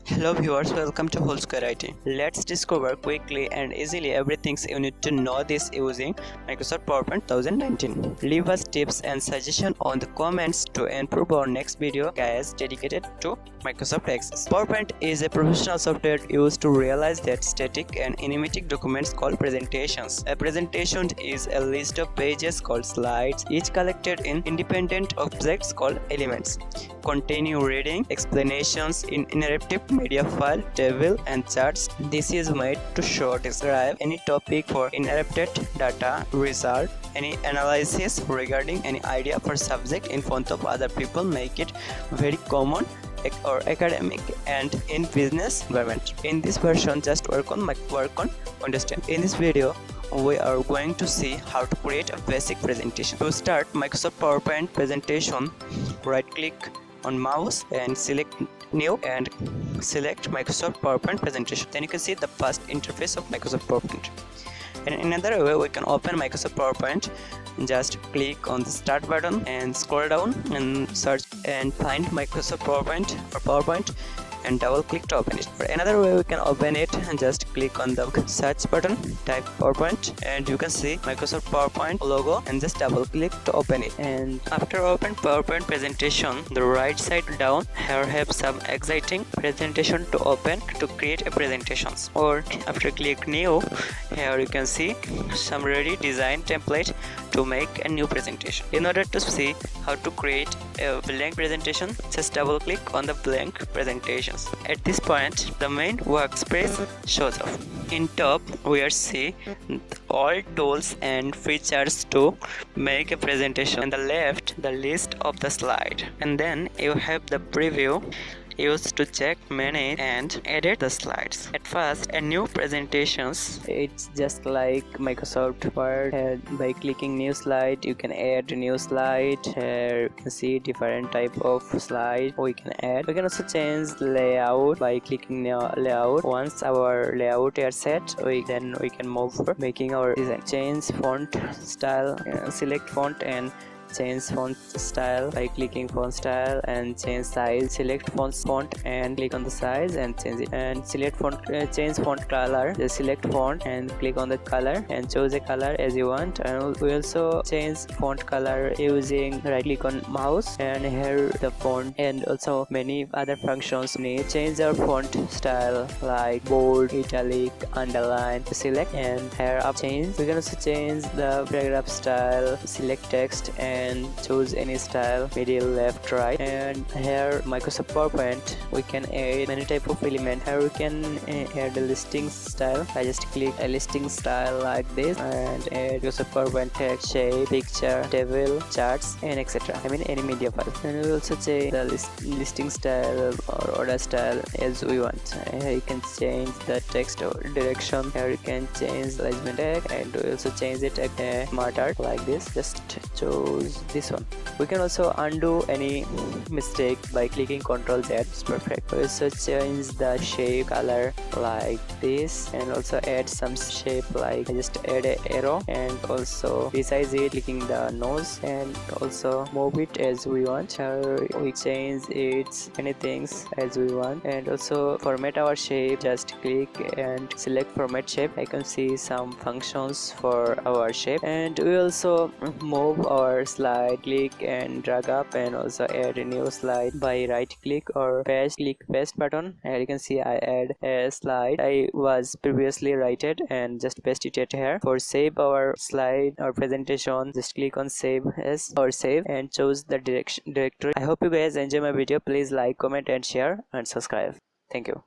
Hello viewers, welcome to Whole Square IT. Let's discover quickly and easily everything you need to know this using Microsoft PowerPoint 2019. Leave us tips and suggestions on the comments to improve our next video guys dedicated to Microsoft Access. PowerPoint is a professional software used to realize that static and animatic documents called presentations. A presentation is a list of pages called slides, each collected in independent objects called elements. Continue reading explanations in interactive media file, table and charts. This is made to show, describe any topic for interpreted data, result, any analysis regarding any idea for subject in front of other people, make it very common or academic and in business environment. In this version, just work on understand. In this video, we are going to see how to create a basic presentation. To start Microsoft PowerPoint presentation, right click on mouse and select new and select Microsoft PowerPoint presentation. Then you can see the first interface of Microsoft PowerPoint. And another way we can open Microsoft PowerPoint, just click on the start button and scroll down and search and find Microsoft PowerPoint or PowerPoint and double click to open it. For another way we can open it, and just click on the search button, type PowerPoint and you can see Microsoft PowerPoint logo and just double click to open it. And after open PowerPoint presentation, the right side down here have some exciting presentation to open to create a presentations. Or after click new, here you can see some ready design template to make a new presentation. In order to see how to create a blank presentation, just double click on the blank presentations. At this point, the main workspace shows up. In top, we are see all tools and features to make a presentation. On the left, the list of the slide, and then you have the preview used to check, manage and edit the slides. At first, a new presentations, it's just like Microsoft Word. By clicking new slide, you can add a new slide. Here you can see different type of slide we can add. We can also change layout by clicking new layout. Once our layout is set, we can move for making our design. Change font style, select font and change font style by clicking font style, and change size, select font and click on the size and change it, and select font, change font color, just select font and click on the color and choose a color as you want. And we also change font color using right click on mouse, and here the font and also many other functions. We change our font style like bold, italic, underline, select, and here up change. We can also change the paragraph style, select text and choose any style, middle, left, right. And here Microsoft PowerPoint, we can add many type of element. Here we can add a listing style. I just click a listing style like this and add Microsoft PowerPoint text, shape, picture, table, charts and etc. I mean any media file. And we also change the listing style or order style as we want. Here you can change the text or direction. Here you can change the alignment text, and we also change it a smart art like this. Just choose this one. We can also undo any mistake by clicking Ctrl Z. It's perfect. We also change the shape, color like this, and also add some shape like I just add a arrow, and also resize it clicking the nose, and also move it as we want. Here we change it many things as we want, and also format our shape. Just click and select format shape. I can see some functions for our shape, and we also move our slide, click and drag up, and also add a new slide by right click or click paste button. And you can see I add a slide I was previously written and just paste it here. For save our slide or presentation, just click on save as or save and choose the directory. I hope you guys enjoy my video. Please like, comment and share and subscribe. Thank you.